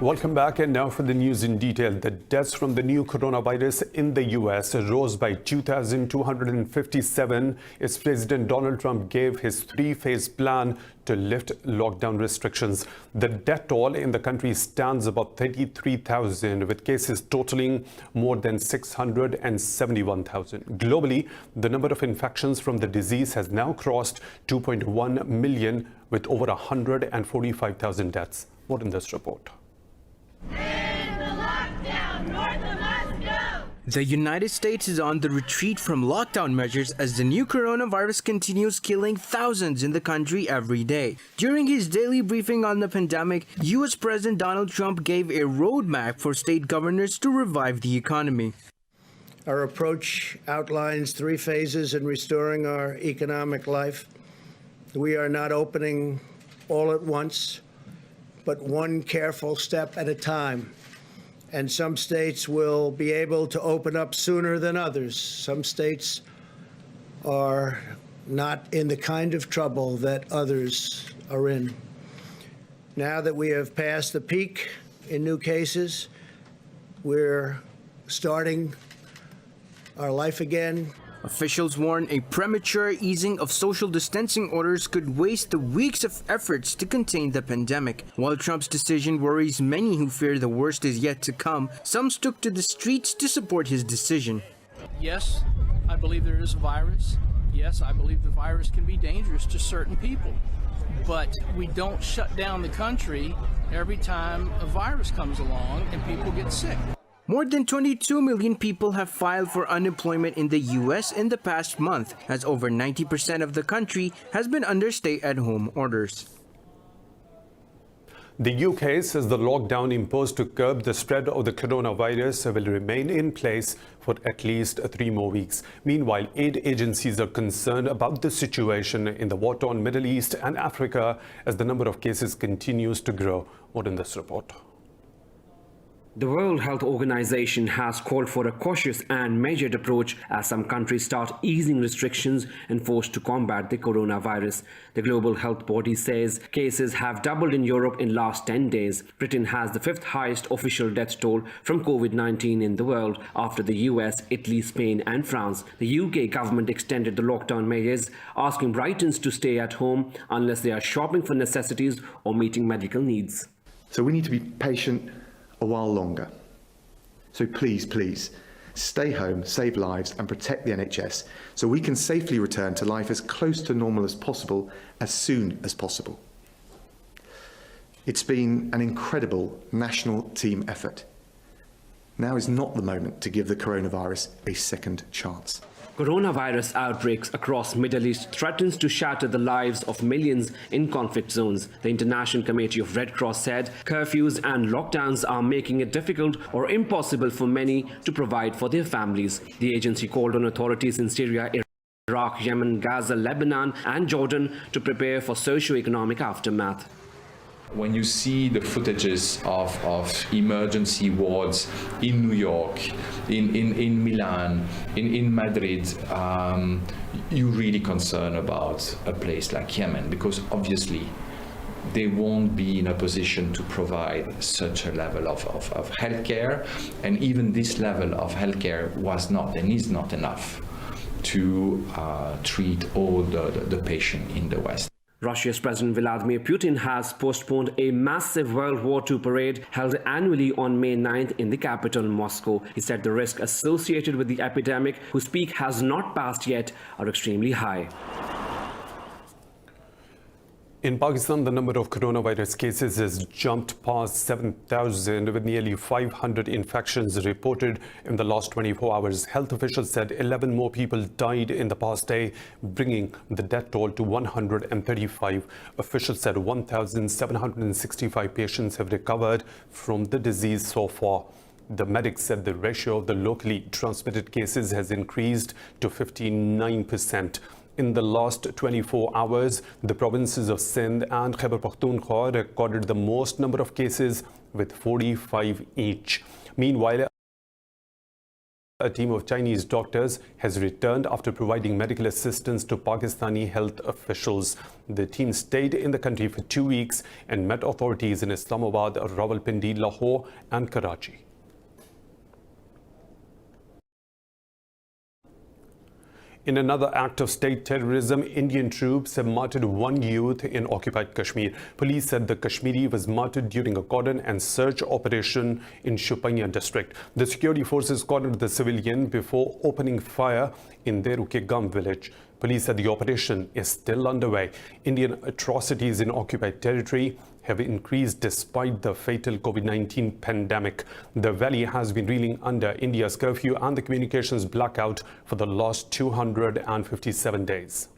Welcome back, and now for the news in detail. The deaths from the new coronavirus in the U.S. rose by 2,257 as President Donald Trump gave his three-phase plan to lift lockdown restrictions. The death toll in the country stands about 33,000, with cases totaling more than 671,000. Globally, the number of infections from the disease has now crossed 2.1 million, with over 145,000 deaths. More in this report. The United States is on the retreat from lockdown measures as the new coronavirus continues killing thousands in the country every day. During his daily briefing on the pandemic, U.S. President Donald Trump gave a roadmap for state governors to revive the economy. Our approach outlines three phases in restoring our economic life. We are not opening all at once, but one careful step at a time. And some states will be able to open up sooner than others. Some states are not in the kind of trouble that others are in. Now that we have passed the peak in new cases, we're starting our life again. Officials warn a premature easing of social distancing orders could waste the weeks of efforts to contain the pandemic. While Trump's decision worries many who fear the worst is yet to come, some took to the streets to support his decision. Yes, I believe there is a virus. Yes, I believe the virus can be dangerous to certain people. But we don't shut down the country every time a virus comes along and people get sick. More than 22 million people have filed for unemployment in the U.S. in the past month, as over 90% of the country has been under stay-at-home orders. The UK says the lockdown imposed to curb the spread of the coronavirus will remain in place for at least 3 more weeks. Meanwhile, aid agencies are concerned about the situation in the war-torn Middle East and Africa as the number of cases continues to grow. More in this report. The World Health Organization has called for a cautious and measured approach as some countries start easing restrictions enforced to combat the coronavirus. The global health body says cases have doubled in Europe in last 10 days. Britain has the 5th highest official death toll from COVID-19 in the world after the US, Italy, Spain and France. The UK government extended the lockdown measures, asking Britons to stay at home unless they are shopping for necessities or meeting medical needs. So we need to be patient a while longer. So please, stay home, save lives and protect the NHS so we can safely return to life as close to normal as possible, as soon as possible. It's been an incredible national team effort. Now is not the moment to give the coronavirus a second chance. Coronavirus outbreaks across Middle East threatens to shatter the lives of millions in conflict zones. The International Committee of Red Cross said curfews and lockdowns are making it difficult or impossible for many to provide for their families. The agency called on authorities in Syria, Iraq, Yemen, Gaza, Lebanon and Jordan to prepare for socio-economic aftermath. When you see the footages of emergency wards in New York, in Milan, in Madrid, you're really concerned about a place like Yemen, because obviously they won't be in a position to provide such a level of healthcare, and even this level of healthcare was not and is not enough to treat all the patients in the West. Russia's President Vladimir Putin has postponed a massive World War II parade held annually on May 9th in the capital, Moscow. He said the risk associated with the epidemic, whose peak has not passed yet, are extremely high. In Pakistan, the number of coronavirus cases has jumped past 7,000, with nearly 500 infections reported in the last 24 hours. Health officials said 11 more people died in the past day, bringing the death toll to 135. Officials said 1,765 patients have recovered from the disease so far. The medics said the ratio of the locally transmitted cases has increased to 59%. In the last 24 hours, the provinces of Sindh and Khyber Pakhtunkhwa recorded the most number of cases with 45 each. Meanwhile, A team of Chinese doctors has returned after providing medical assistance to Pakistani health officials. The team stayed in the country for 2 weeks and met authorities in Islamabad, Rawalpindi, Lahore and Karachi. In another act of state terrorism, Indian troops have martyred one youth in occupied Kashmir. Police said the Kashmiri was martyred during a cordon and search operation in Shopania district. The security forces cornered the civilian before opening fire in their Ukegam village. Police said the operation is still underway. Indian atrocities in occupied territory have increased despite the fatal COVID-19 pandemic. The valley has been reeling under India's curfew and the communications blackout for the last 257 days.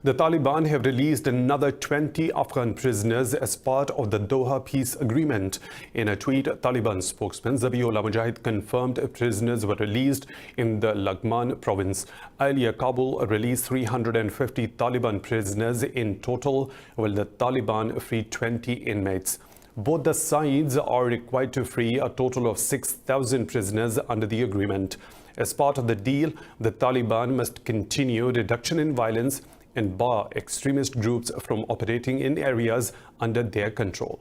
The Taliban have released another 20 Afghan prisoners as part of the Doha peace agreement. In a tweet, Taliban spokesman Zabiullah Mujahid confirmed prisoners were released in the Laghman province. Earlier, Kabul released 350 Taliban prisoners in total, while the Taliban freed 20 inmates. Both the sides are required to free a total of 6,000 prisoners under the agreement. As part of the deal, the Taliban must continue reduction in violence and bar extremist groups from operating in areas under their control.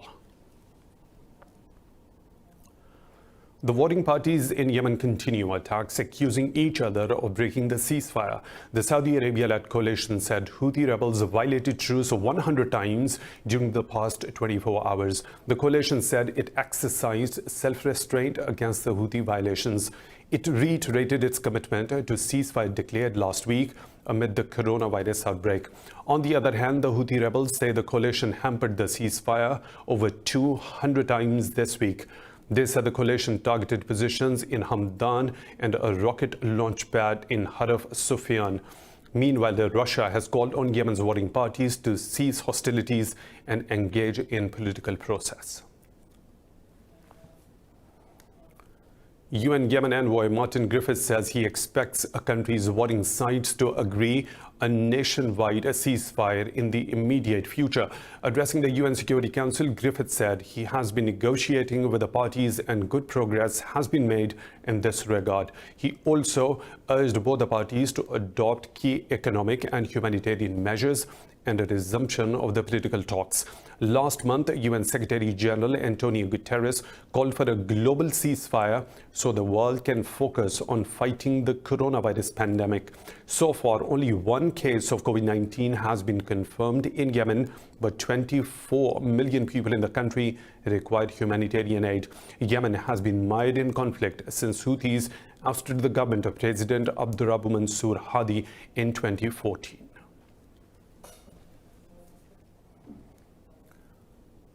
The warring parties in Yemen continue attacks, accusing each other of breaking the ceasefire. The Saudi Arabia-led coalition said Houthi rebels violated truce 100 times during the past 24 hours. The coalition said it exercised self-restraint against the Houthi violations. It reiterated its commitment to ceasefire declared last week amid the coronavirus outbreak. On the other hand, the Houthi rebels say the coalition hampered the ceasefire over 200 times this week. They said the coalition targeted positions in Hamdan and a rocket launch pad in Harf Sufyan. Meanwhile, Russia has called on Yemen's warring parties to cease hostilities and engage in political process. UN Yemen envoy Martin Griffiths says he expects a country's warring sides to agree a nationwide ceasefire in the immediate future. Addressing the UN Security Council, Griffiths said he has been negotiating with the parties and good progress has been made in this regard. He also urged both the parties to adopt key economic and humanitarian measures and a resumption of the political talks. Last month, UN Secretary General Antonio Guterres called for a global ceasefire so the world can focus on fighting the coronavirus pandemic. So far, only one case of COVID-19 has been confirmed in Yemen, but 24 million people in the country required humanitarian aid. Yemen has been mired in conflict since Houthis ousted the government of President Abdurrabbu Mansour Hadi in 2014.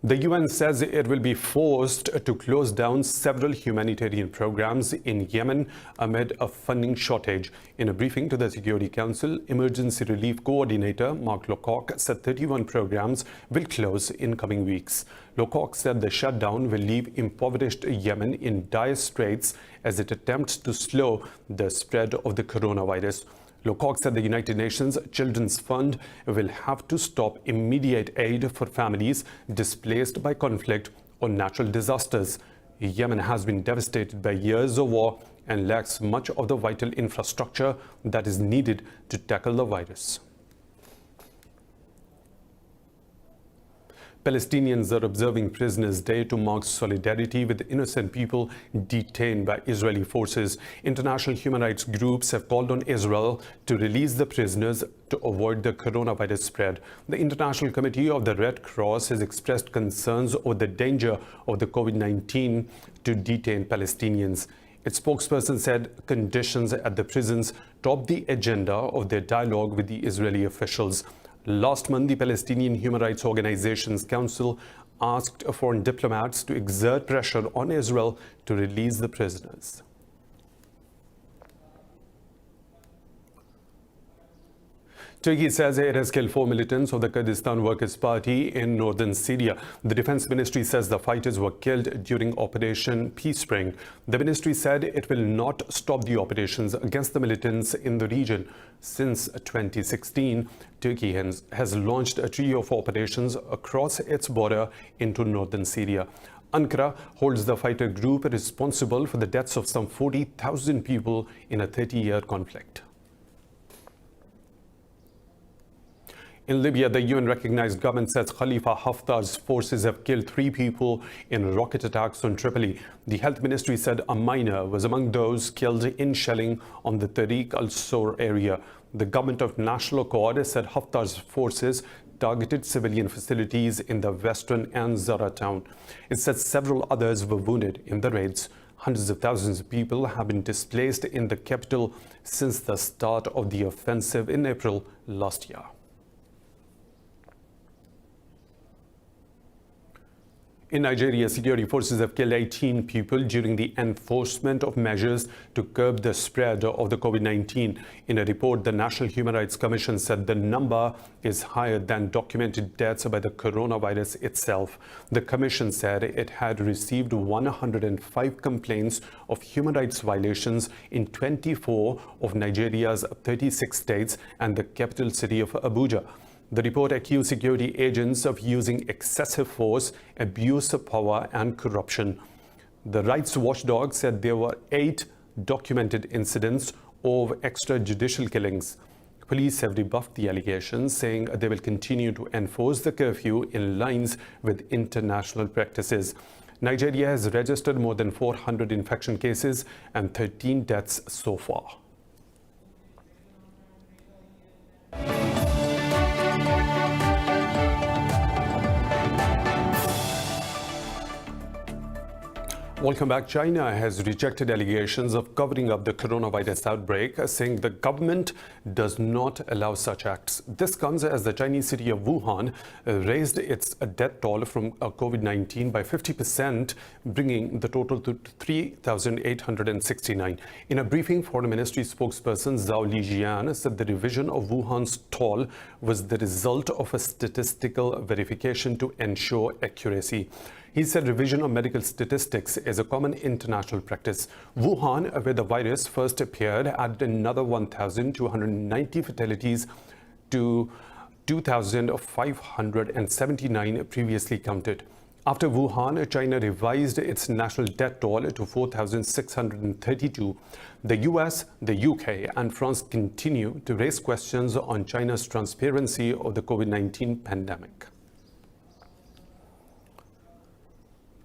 The UN says it will be forced to close down several humanitarian programs in Yemen amid a funding shortage. In a briefing to the Security Council, Emergency Relief Coordinator Mark Lowcock said 31 programs will close in coming weeks. Lowcock said the shutdown will leave impoverished Yemen in dire straits as it attempts to slow the spread of the coronavirus. Lowcock said the United Nations Children's Fund will have to stop immediate aid for families displaced by conflict or natural disasters. Yemen has been devastated by years of war and lacks much of the vital infrastructure that is needed to tackle the virus. Palestinians are observing Prisoners' Day to mark solidarity with innocent people detained by Israeli forces. International human rights groups have called on Israel to release the prisoners to avoid the coronavirus spread. The International Committee of the Red Cross has expressed concerns over the danger of the COVID-19 to detained Palestinians. Its spokesperson said conditions at the prisons topped the agenda of their dialogue with the Israeli officials. Last month, the Palestinian Human Rights Organizations Council asked foreign diplomats to exert pressure on Israel to release the prisoners. Turkey says it has killed 4 militants of the Kurdistan Workers' Party in northern Syria. The Defense Ministry says the fighters were killed during Operation Peace Spring. The ministry said it will not stop the operations against the militants in the region. Since 2016, Turkey has launched a trio of operations across its border into northern Syria. Ankara holds the fighter group responsible for the deaths of some 40,000 people in a 30-year conflict. In Libya, the UN-recognized government says Khalifa Haftar's forces have killed 3 people in rocket attacks on Tripoli. The health ministry said a minor was among those killed in shelling on the Tariq al-Sor area. The government of National Accord said Haftar's forces targeted civilian facilities in the western Anzara town. It said several others were wounded in the raids. Hundreds of thousands of people have been displaced in the capital since the start of the offensive in April last year. In Nigeria, security forces have killed 18 people during the enforcement of measures to curb the spread of the COVID-19. In a report, the National Human Rights Commission said the number is higher than documented deaths by the coronavirus itself. The commission said it had received 105 complaints of human rights violations in 24 of Nigeria's 36 states and the capital city of Abuja. The report accused security agents of using excessive force, abuse of power, and corruption. The rights watchdog said there were 8 documented incidents of extrajudicial killings. Police have rebuffed the allegations, saying they will continue to enforce the curfew in lines with international practices. Nigeria has registered more than 400 infection cases and 13 deaths so far. Welcome back. China has rejected allegations of covering up the coronavirus outbreak, saying the government does not allow such acts. This comes as the Chinese city of Wuhan raised its death toll from COVID-19 by 50%, bringing the total to 3,869. In a briefing, Foreign Ministry spokesperson Zhao Lijian said the revision of Wuhan's toll was the result of a statistical verification to ensure accuracy. He said revision of medical statistics is a common international practice. Wuhan, where the virus first appeared, added another 1,290 fatalities to 2,579 previously counted. After Wuhan, China revised its national death toll to 4,632. The US, the UK, and France continue to raise questions on China's transparency of the COVID-19 pandemic.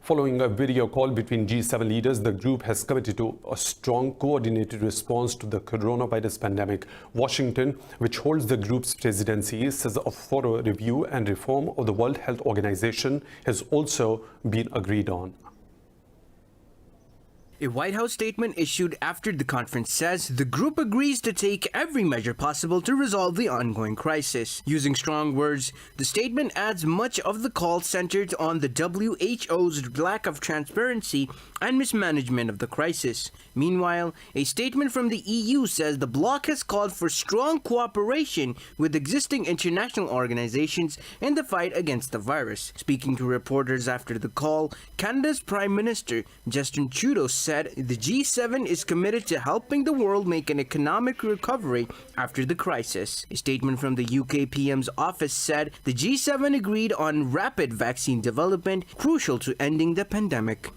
Following a video call between G7 leaders, the group has committed to a strong, coordinated response to the coronavirus pandemic. Washington, which holds the group's presidency, says a thorough review and reform of the World Health Organization has also been agreed on. A White House statement issued after the conference says the group agrees to take every measure possible to resolve the ongoing crisis. Using strong words, the statement adds much of the call centered on the WHO's lack of transparency and mismanagement of the crisis. Meanwhile, a statement from the EU says the bloc has called for strong cooperation with existing international organizations in the fight against the virus. Speaking to reporters after the call, Canada's Prime Minister Justin Trudeau said the G7 is committed to helping the world make an economic recovery after the crisis. A statement from the UK PM's office said the G7 agreed on rapid vaccine development, crucial to ending the pandemic.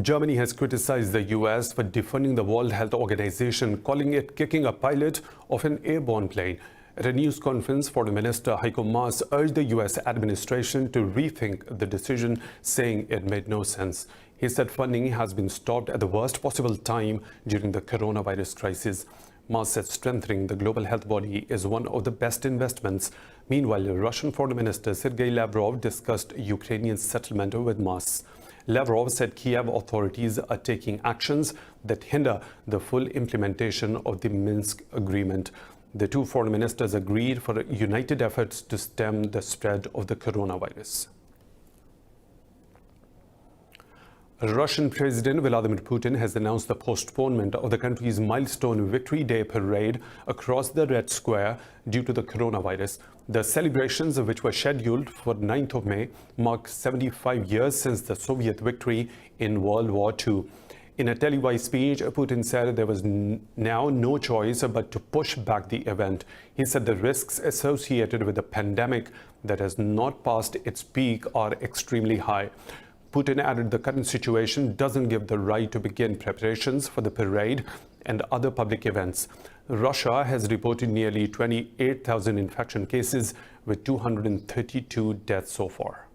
Germany has criticized the US for defunding the World Health Organization, calling it kicking a pilot of an airborne plane. At a news conference, Foreign Minister Heiko Maas urged the US administration to rethink the decision, saying it made no sense. He said funding has been stopped at the worst possible time during the coronavirus crisis. Maas said strengthening the global health body is one of the best investments. Meanwhile, Russian Foreign Minister Sergei Lavrov discussed Ukrainian settlement with Maas. Lavrov said Kiev authorities are taking actions that hinder the full implementation of the Minsk agreement. The two foreign ministers agreed for united efforts to stem the spread of the coronavirus. Russian President Vladimir Putin has announced the postponement of the country's milestone Victory Day parade across the Red Square due to the coronavirus. The celebrations, which were scheduled for 9th of May, mark 75 years since the Soviet victory in World War II. In a televised speech, Putin said there was now no choice but to push back the event. He said the risks associated with the pandemic that has not passed its peak are extremely high. Putin added the current situation doesn't give the right to begin preparations for the parade and other public events. Russia has reported nearly 28,000 infection cases with 232 deaths so far.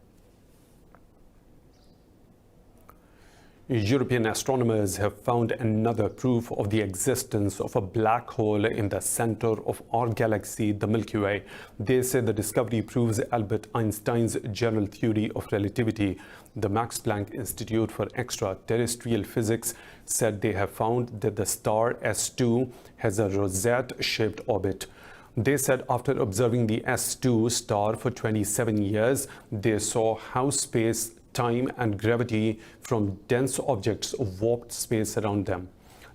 European astronomers have found another proof of the existence of a black hole in the center of our galaxy, the Milky Way. They say the discovery proves Albert Einstein's general theory of relativity. The Max Planck Institute for Extraterrestrial Physics said they have found that the star S2 has a rosette-shaped orbit. They said after observing the S2 star for 27 years, they saw how space, time and gravity from dense objects warped space around them.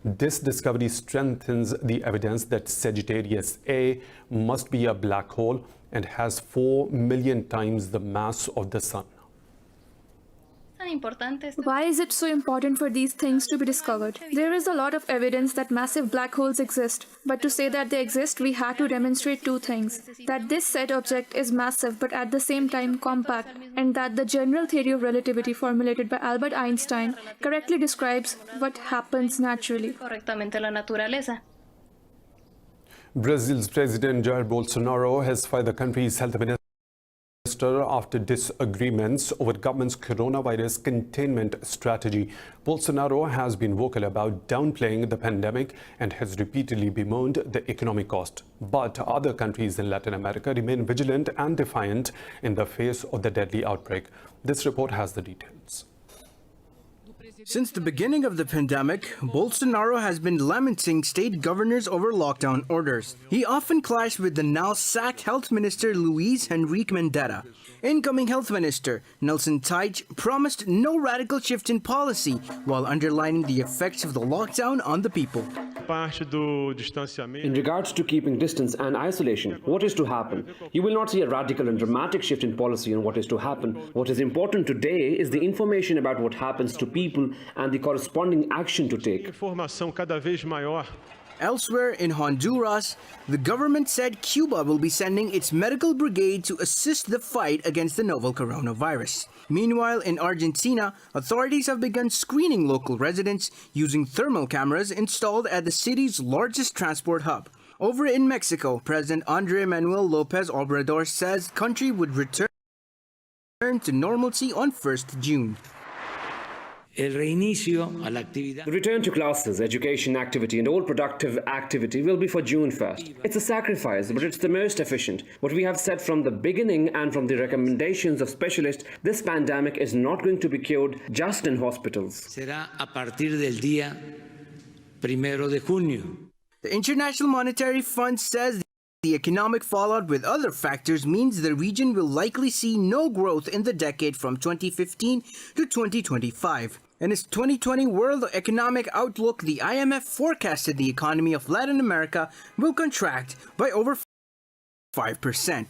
This discovery strengthens the evidence that Sagittarius A must be a black hole and has 4 million times the mass of the Sun. Why is it so important for these things to be discovered? There is a lot of evidence that massive black holes exist, but to say that they exist, we had to demonstrate two things: that this said object is massive but at the same time compact, and that the general theory of relativity formulated by Albert Einstein correctly describes what happens naturally. Brazil's President Jair Bolsonaro has fired the country's health minister after disagreements over government's coronavirus containment strategy. Bolsonaro has been vocal about downplaying the pandemic and has repeatedly bemoaned the economic cost. But other countries in Latin America remain vigilant and defiant in the face of the deadly outbreak. This report has the details. Since the beginning of the pandemic, Bolsonaro has been lamenting state governors over lockdown orders. He often clashed with the now sacked health minister Luiz Henrique Mandetta. Incoming health minister Nelson Teich promised no radical shift in policy while underlining the effects of the lockdown on the people. In regards to keeping distance and isolation, what is to happen? You will not see a radical and dramatic shift in policy on what is to happen. What is important today is the information about what happens to people and the corresponding action to take. Elsewhere in Honduras, the government said Cuba will be sending its medical brigade to assist the fight against the novel coronavirus. Meanwhile, in Argentina, authorities have begun screening local residents using thermal cameras installed at the city's largest transport hub. Over in Mexico, President Andrés Manuel López Obrador says the country would return to normalcy on 1st June. The return to classes, education activity and all productive activity will be for June 1st. It's a sacrifice, but it's the most efficient. What we have said from the beginning and from the recommendations of specialists, this pandemic is not going to be cured just in hospitals. Será a partir del día 1 de junio. The International Monetary Fund says the economic fallout with other factors means the region will likely see no growth in the decade from 2015 to 2025. In its 2020 World Economic Outlook, the IMF forecasted the economy of Latin America will contract by over 5%.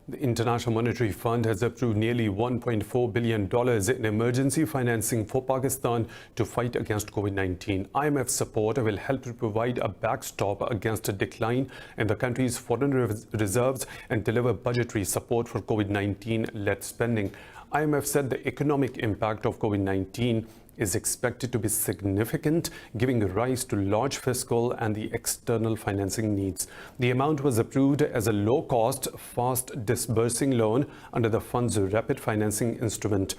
The International Monetary Fund has approved nearly $1.4 billion in emergency financing for Pakistan to fight against COVID-19. IMF support will help to provide a backstop against a decline in the country's foreign reserves and deliver budgetary support for COVID-19-led spending. IMF said the economic impact of COVID-19 is expected to be significant, giving rise to large fiscal and the external financing needs. The amount was approved as a low-cost, fast-disbursing loan under the fund's rapid financing instrument.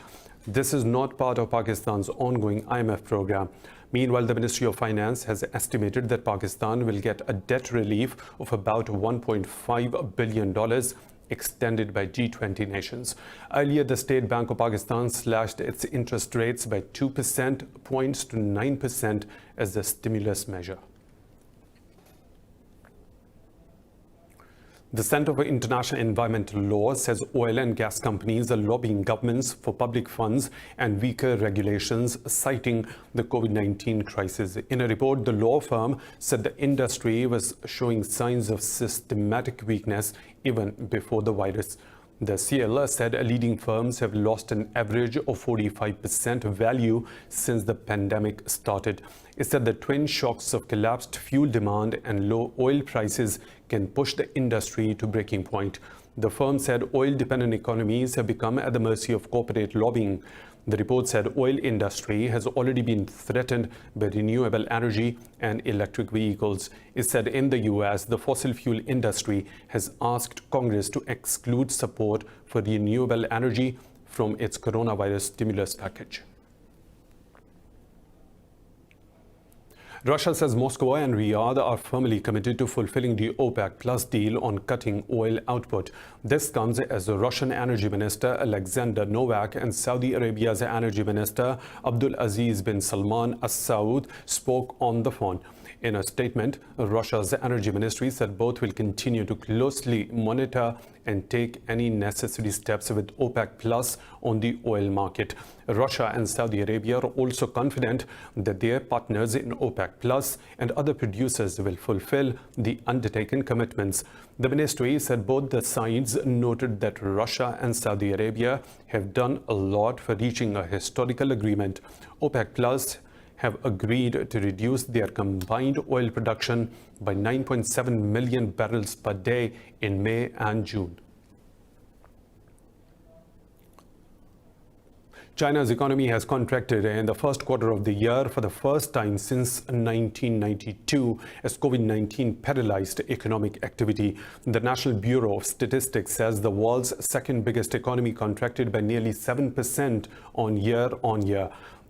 This is not part of Pakistan's ongoing IMF program. Meanwhile, the Ministry of Finance has estimated that Pakistan will get a debt relief of about $1.5 billion extended by G20 nations. Earlier, the State Bank of Pakistan slashed its interest rates by 2% points to 9% as a stimulus measure. The Center for International Environmental Law says oil and gas companies are lobbying governments for public funds and weaker regulations, citing the COVID-19 crisis. In a report, the law firm said the industry was showing signs of systematic weakness even before the virus. The CL said leading firms have lost an average of 45% value since the pandemic started. It said the twin shocks of collapsed fuel demand and low oil prices can push the industry to breaking point. The firm said oil-dependent economies have become at the mercy of corporate lobbying. The report said oil industry has already been threatened by renewable energy and electric vehicles. It said in the US, the fossil fuel industry has asked Congress to exclude support for renewable energy from its coronavirus stimulus package. Russia says Moscow and Riyadh are firmly committed to fulfilling the OPEC Plus deal on cutting oil output. This comes as the Russian Energy Minister Alexander Novak and Saudi Arabia's Energy Minister Abdul Aziz bin Salman Al Saud spoke on the phone. In a statement, Russia's energy ministry said both will continue to closely monitor and take any necessary steps with OPEC Plus on the oil market. Russia and Saudi Arabia are also confident that their partners in OPEC Plus and other producers will fulfill the undertaken commitments. The ministry said both the sides noted that Russia and Saudi Arabia have done a lot for reaching a historical agreement. OPEC Plus have agreed to reduce their combined oil production by 9.7 million barrels per day in May and June. China's economy has contracted in the first quarter of the year for the first time since 1992 as COVID-19 paralyzed economic activity. The National Bureau of Statistics says the world's second biggest economy contracted by nearly 7% on year.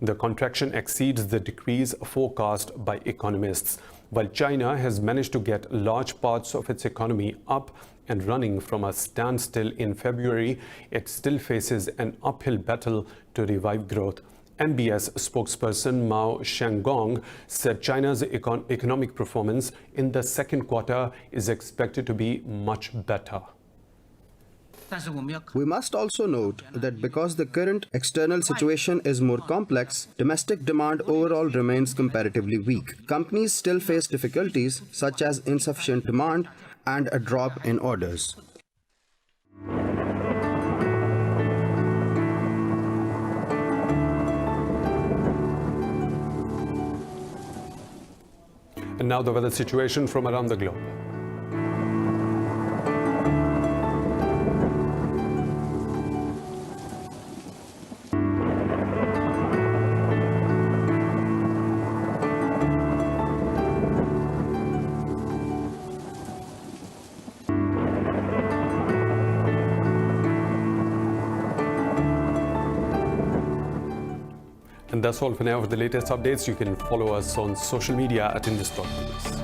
The contraction exceeds the decrease forecast by economists. While China has managed to get large parts of its economy up and running from a standstill in February, it still faces an uphill battle to revive growth. NBS spokesperson Mao Shanggong said China's economic performance in the second quarter is expected to be much better. We must also note that because the current external situation is more complex, domestic demand overall remains comparatively weak. Companies still face difficulties such as insufficient demand and a drop in orders. And now the weather situation from around the globe. And that's all for now. For the latest updates, you can follow us on social media at Indus News.